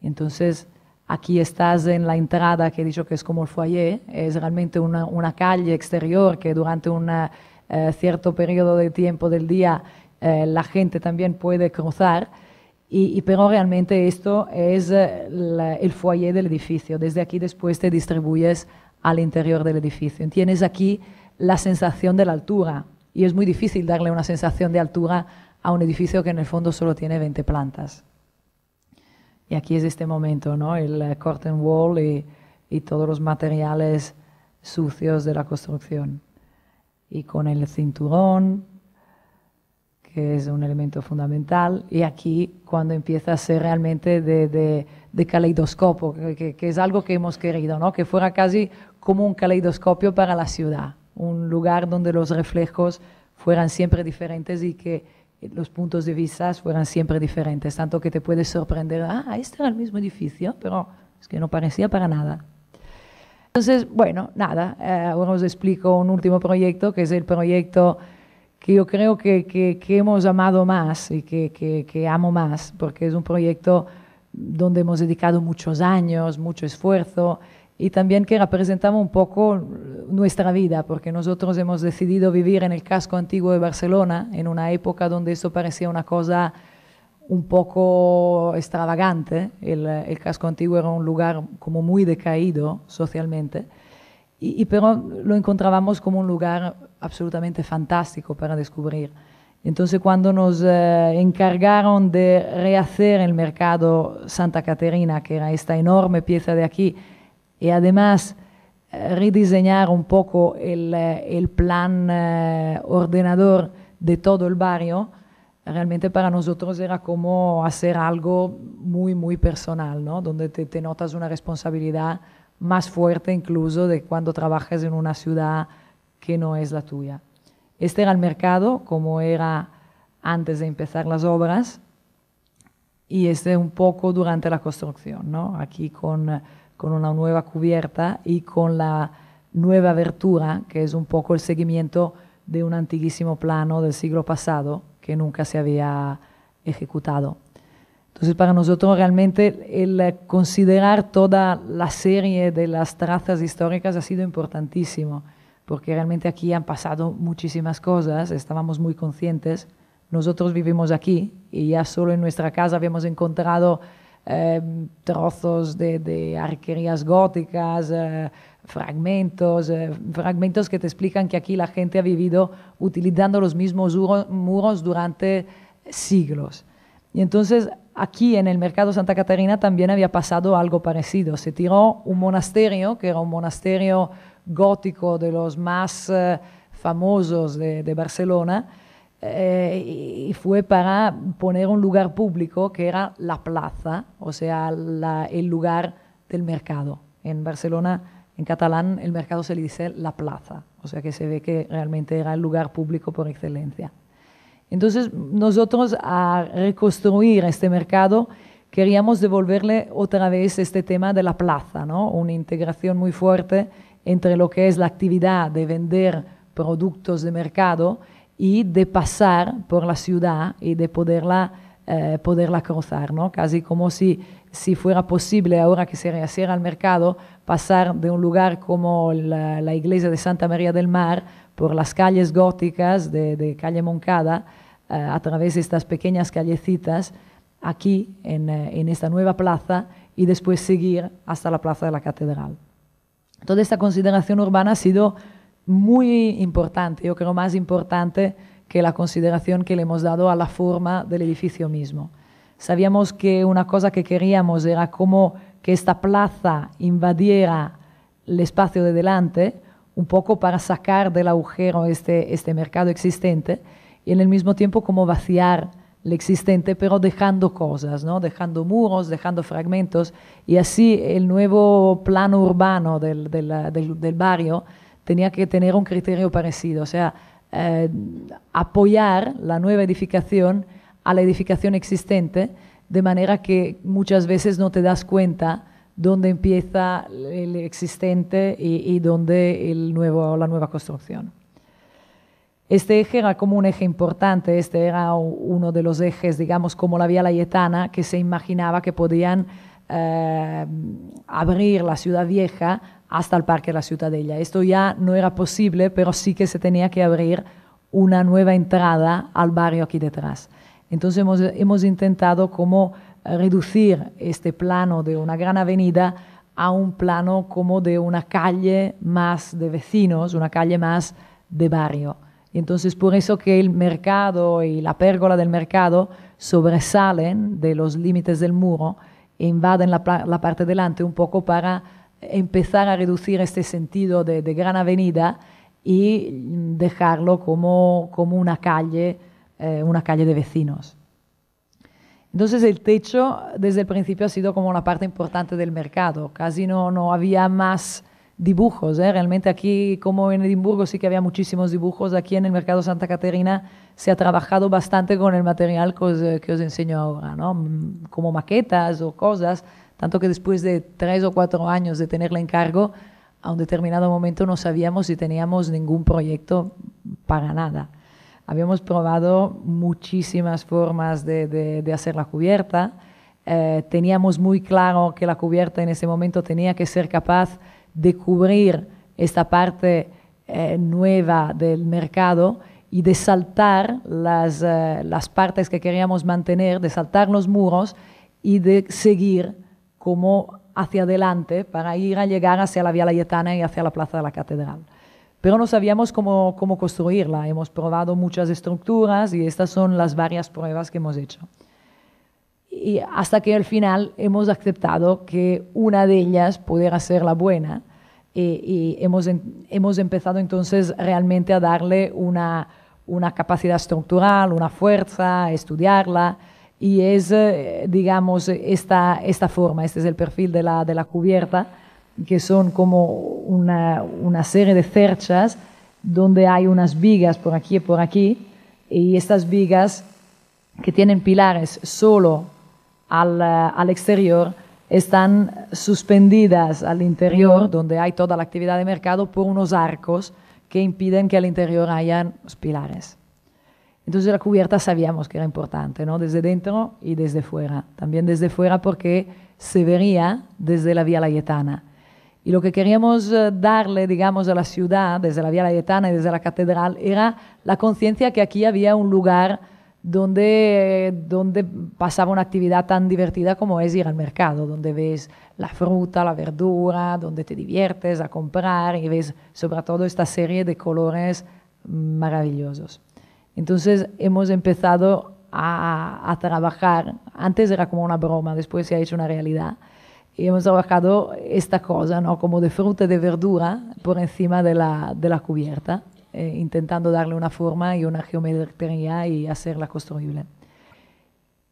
Entonces aquí estás en la entrada, que he dicho que es como el foyer, es realmente una calle exterior que durante un cierto periodo de tiempo del día la gente también puede cruzar, pero realmente esto es el foyer del edificio. Desde aquí después te distribuyes al interior del edificio. Tienes aquí la sensación de la altura, y es muy difícil darle una sensación de altura a un edificio que en el fondo solo tiene 20 plantas. Y aquí es este momento, ¿no? El curtain wall y todos los materiales sucios de la construcción. Y con el cinturón, que es un elemento fundamental. Y aquí cuando empieza a ser realmente de caleidoscopio, que es algo que hemos querido, ¿no? Que fuera casi como un caleidoscopio para la ciudad. Un lugar donde los reflejos fueran siempre diferentes y que los puntos de vista fueran siempre diferentes, tanto que te puedes sorprender, este era el mismo edificio, pero es que no parecía para nada. Entonces, bueno, nada, ahora os explico un último proyecto, que es el proyecto que yo creo que hemos amado más y que amo más, porque es un proyecto donde hemos dedicado muchos años, mucho esfuerzo, y también que representaba un poco nuestra vida, porque nosotros hemos decidido vivir en el casco antiguo de Barcelona, en una época donde eso parecía una cosa un poco extravagante. El casco antiguo era un lugar como muy decaído socialmente, pero lo encontrábamos como un lugar absolutamente fantástico para descubrir. Entonces, cuando nos encargaron de rehacer el mercado Santa Caterina, que era esta enorme pieza de aquí, y además rediseñar un poco el plan ordenador de todo el barrio, realmente para nosotros era como hacer algo muy, muy personal, ¿no? Donde te notas una responsabilidad más fuerte incluso de cuando trabajas en una ciudad que no es la tuya. Este era el mercado como era antes de empezar las obras, y este un poco durante la construcción, ¿no? Aquí con una nueva cubierta y con la nueva abertura, que es un poco el seguimiento de un antiguísimo plano del siglo pasado que nunca se había ejecutado. Entonces, para nosotros realmente el considerar toda la serie de las trazas históricas ha sido importantísimo, porque realmente aquí han pasado muchísimas cosas, estábamos muy conscientes. Nosotros vivimos aquí y ya solo en nuestra casa habíamos encontrado trozos de arquerías góticas, fragmentos que te explican que aquí la gente ha vivido utilizando los mismos muros durante siglos. Y entonces aquí en el mercado Santa Caterina también había pasado algo parecido. Se tiró un monasterio, que era un monasterio gótico de los más famosos de Barcelona, y fue para poner un lugar público que era la plaza, o sea, el lugar del mercado. En Barcelona, en catalán, el mercado se le dice la plaza, o sea que se ve que realmente era el lugar público por excelencia. Entonces, nosotros a reconstruir este mercado queríamos devolverle otra vez este tema de la plaza, ¿no? Una integración muy fuerte entre lo que es la actividad de vender productos de mercado y de pasar por la ciudad y de poderla cruzar, ¿no? Casi como si fuera posible, ahora que se rehaciera el mercado, pasar de un lugar como la iglesia de Santa María del Mar por las calles góticas de calle Moncada, a través de estas pequeñas callecitas, aquí en esta nueva plaza, y después seguir hasta la plaza de la Catedral. Toda esta consideración urbana ha sido muy importante, yo creo más importante que la consideración que le hemos dado a la forma del edificio mismo. Sabíamos que una cosa que queríamos era como que esta plaza invadiera el espacio de delante, un poco para sacar del agujero este mercado existente, y en el mismo tiempo como vaciar el existente, pero dejando cosas, ¿no? Dejando muros, dejando fragmentos, y así el nuevo plano urbano del barrio tenía que tener un criterio parecido, o sea, apoyar la nueva edificación a la edificación existente, de manera que muchas veces no te das cuenta dónde empieza el existente y dónde la nueva construcción. Este eje era como un eje importante, este era uno de los ejes, digamos, como la Vía Layetana, que se imaginaba que podían abrir la ciudad vieja hasta el Parque de la Ciutadella. Esto ya no era posible, pero sí que se tenía que abrir una nueva entrada al barrio aquí detrás. Entonces hemos intentado como reducir este plano de una gran avenida a un plano como de una calle más de vecinos, una calle más de barrio. Y entonces por eso que el mercado y la pérgola del mercado sobresalen de los límites del muro e invaden la parte delante un poco para empezar a reducir este sentido de gran avenida y dejarlo como una calle de vecinos. Entonces el techo desde el principio ha sido como una parte importante del mercado, casi no había más dibujos. Realmente aquí, como en Edimburgo, sí que había muchísimos dibujos. Aquí en el Mercado Santa Caterina se ha trabajado bastante con el material que os enseño ahora, ¿no? Como maquetas o cosas, tanto que después de 3 o 4 años de tenerla en cargo, a un determinado momento no sabíamos si teníamos ningún proyecto para nada. Habíamos probado muchísimas formas de hacer la cubierta. Teníamos muy claro que la cubierta en ese momento tenía que ser capaz de cubrir esta parte nueva del mercado y de saltar las partes que queríamos mantener, de saltar los muros y de seguir como hacia adelante para ir a llegar hacia la Vía Laietana y hacia la Plaza de la Catedral. Pero no sabíamos cómo construirla. Hemos probado muchas estructuras y estas son las varias pruebas que hemos hecho. Y hasta que al final hemos aceptado que una de ellas pudiera ser la buena y hemos empezado entonces realmente a darle una capacidad estructural, una fuerza, a estudiarla, y es, digamos, esta forma, este es el perfil de la cubierta, que son como una serie de cerchas donde hay unas vigas por aquí y por aquí, y estas vigas que tienen pilares solo al exterior están suspendidas al interior, donde hay toda la actividad de mercado, por unos arcos que impiden que al interior hayan los pilares. Entonces la cubierta sabíamos que era importante, ¿no? Desde dentro y desde fuera. También desde fuera porque se vería desde la Vía Laietana. Y lo que queríamos darle, digamos, a la ciudad, desde la Vía Laietana y desde la catedral, era la conciencia que aquí había un lugar donde pasaba una actividad tan divertida como es ir al mercado, donde ves la fruta, la verdura, donde te diviertes a comprar y ves sobre todo esta serie de colores maravillosos. Entonces hemos empezado a trabajar, antes era como una broma, después se ha hecho una realidad, y hemos trabajado esta cosa, ¿no? Como de fruta y de verdura por encima de la cubierta, intentando darle una forma y una geometría y hacerla construible.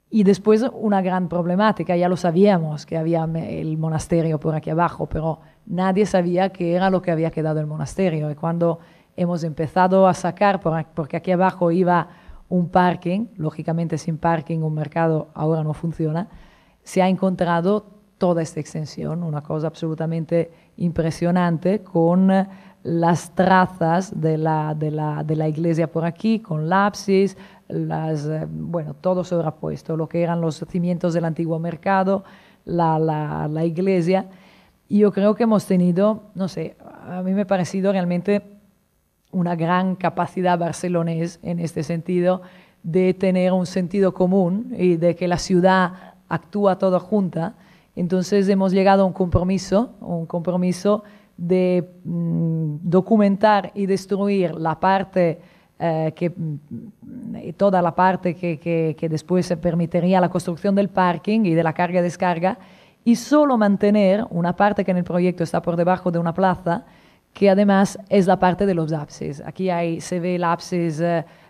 Y después una gran problemática, ya lo sabíamos que había el monasterio por aquí abajo, pero nadie sabía qué era lo que había quedado el monasterio. Y cuando hemos empezado a sacar, porque aquí abajo iba un parking, lógicamente sin parking un mercado ahora no funciona, se ha encontrado toda esta extensión, una cosa absolutamente impresionante, con las trazas de la iglesia por aquí, con la ábsis, bueno, todo sobrepuesto, lo que eran los cimientos del antiguo mercado, la iglesia. Y yo creo que hemos tenido, no sé, a mí me ha parecido realmente una gran capacidad barcelonés en este sentido de tener un sentido común y de que la ciudad actúa toda junta. Entonces hemos llegado a un compromiso de documentar y destruir la parte toda la parte que después se permitiría la construcción del parking y de la carga-descarga, y solo mantener una parte que en el proyecto está por debajo de una plaza, que además es la parte de los ábsides. Aquí se ve el ábsis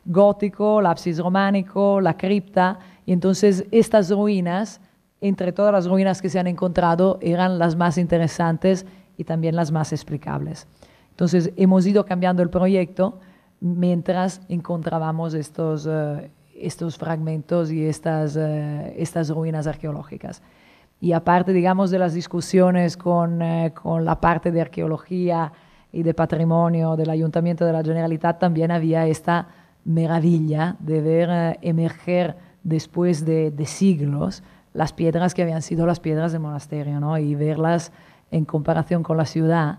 gótico, el ábsis románico, la cripta, y entonces estas ruinas, entre todas las ruinas que se han encontrado, eran las más interesantes y también las más explicables. Entonces hemos ido cambiando el proyecto mientras encontrábamos estos fragmentos y estas ruinas arqueológicas. Y aparte, digamos, de las discusiones con la parte de arqueología y de patrimonio del Ayuntamiento de la Generalitat, también había esta maravilla de ver emerger después de siglos las piedras que habían sido las piedras del monasterio, ¿no? Y verlas en comparación con la ciudad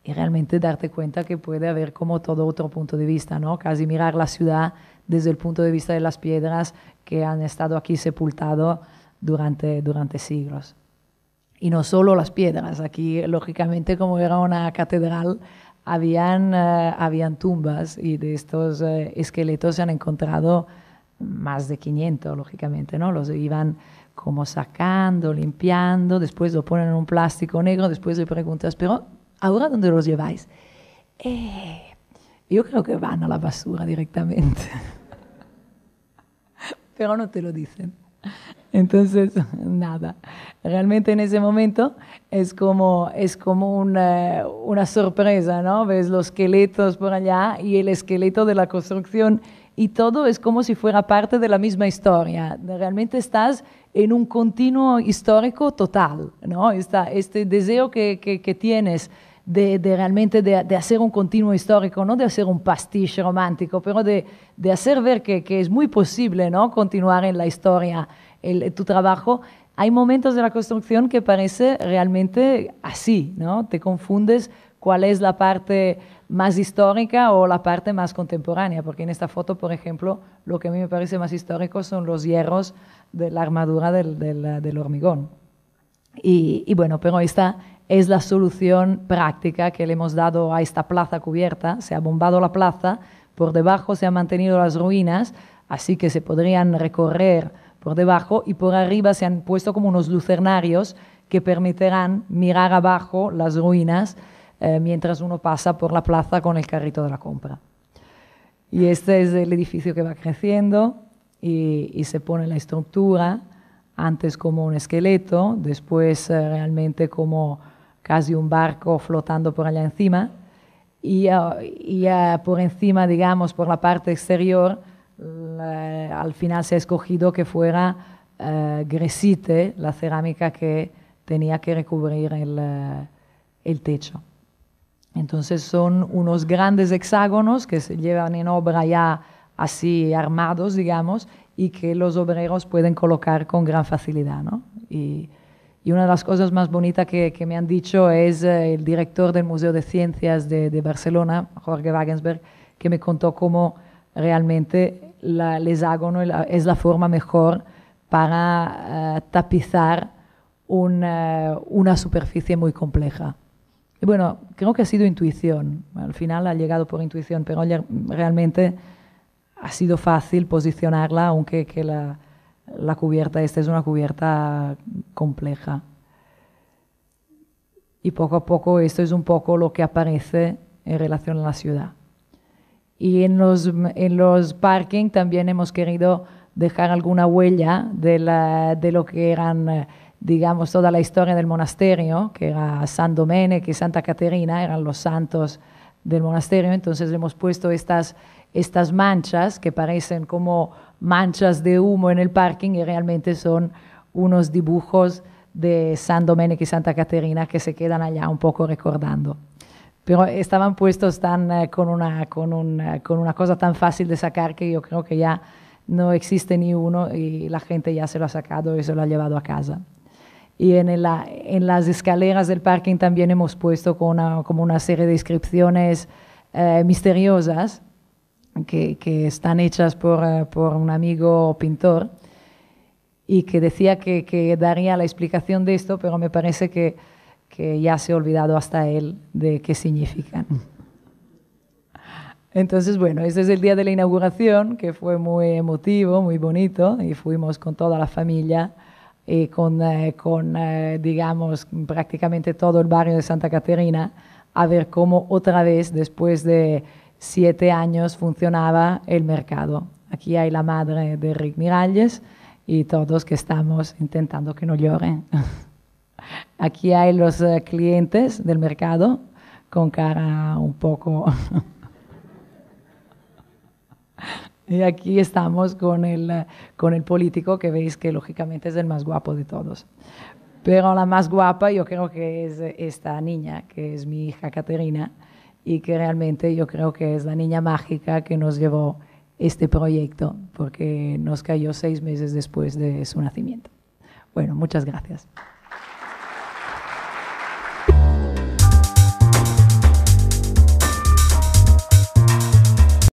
y realmente darte cuenta que puede haber como todo otro punto de vista, ¿no? Casi mirar la ciudad desde el punto de vista de las piedras que han estado aquí sepultadas durante siglos. Y no solo las piedras, aquí lógicamente como era una catedral habían tumbas, y de estos esqueletos se han encontrado más de 500, lógicamente, ¿no? Los iban como sacando, limpiando, después lo ponen en un plástico negro, después le preguntas, pero ¿ahora dónde los lleváis? Yo creo que van a la basura directamente. Pero no te lo dicen. Entonces, nada, realmente en ese momento es como una sorpresa, ¿no? Ves los esqueletos por allá y el esqueleto de la construcción y todo es como si fuera parte de la misma historia. Realmente estás en un continuo histórico total, ¿no? Este deseo que tienes de realmente de hacer un continuo histórico, no de hacer un pastiche romántico, pero de hacer ver que es muy posible, ¿no? Continuar en la historia tu trabajo. Hay momentos de la construcción que parece realmente así, ¿no? Te confundes cuál es la parte más histórica o la parte más contemporánea, porque en esta foto, por ejemplo, lo que a mí me parece más histórico son los hierros de la armadura del hormigón. Y bueno, pero esta es la solución práctica que le hemos dado a esta plaza cubierta. Se ha bombado la plaza, por debajo se han mantenido las ruinas, así que se podrían recorrer por debajo y por arriba se han puesto como unos lucernarios que permitirán mirar abajo las ruinas mientras uno pasa por la plaza con el carrito de la compra. Y este es el edificio que va creciendo y se pone la estructura, antes como un esqueleto, después realmente como casi un barco flotando por allá encima y por encima, digamos, por la parte exterior, al final se ha escogido que fuera gresite, la cerámica que tenía que recubrir el techo. Entonces son unos grandes hexágonos que se llevan en obra ya así armados, digamos, y que los obreros pueden colocar con gran facilidad, ¿no? Y una de las cosas más bonitas que me han dicho es el director del Museo de Ciencias de Barcelona, Jorge Wagensberg, que me contó cómo realmente el hexágono es la forma mejor para tapizar una superficie muy compleja. Y bueno, creo que ha sido intuición, al final ha llegado por intuición, pero realmente ha sido fácil posicionarla, aunque la cubierta esta es una cubierta compleja. Y poco a poco esto es un poco lo que aparece en relación a la ciudad. Y en los parking también hemos querido dejar alguna huella de lo que eran, digamos, toda la historia del monasterio, que era San Domènec y Santa Caterina, eran los santos del monasterio. Entonces hemos puesto estas manchas que parecen como manchas de humo en el parking y realmente son unos dibujos de San Domènec y Santa Caterina que se quedan allá un poco recordando. Pero estaban puestos con una cosa tan fácil de sacar que yo creo que ya no existe ni uno y la gente ya se lo ha sacado y se lo ha llevado a casa. Y en las escaleras del parking también hemos puesto como una serie de inscripciones misteriosas que están hechas por un amigo pintor y que decía que daría la explicación de esto, pero me parece que ya se ha olvidado hasta él de qué significan. Entonces, bueno, este es el día de la inauguración, que fue muy emotivo, muy bonito, y fuimos con toda la familia y con digamos, prácticamente todo el barrio de Santa Caterina a ver cómo otra vez, después de 7 años, funcionaba el mercado. Aquí hay la madre de Rick Miralles y todos que estamos intentando que no lloren. Aquí hay los clientes del mercado con cara un poco... Y aquí estamos con el político que veis que lógicamente es el más guapo de todos. Pero la más guapa yo creo que es esta niña, que es mi hija Caterina, y que realmente yo creo que es la niña mágica que nos llevó este proyecto, porque nos cayó 6 meses después de su nacimiento. Bueno, muchas gracias.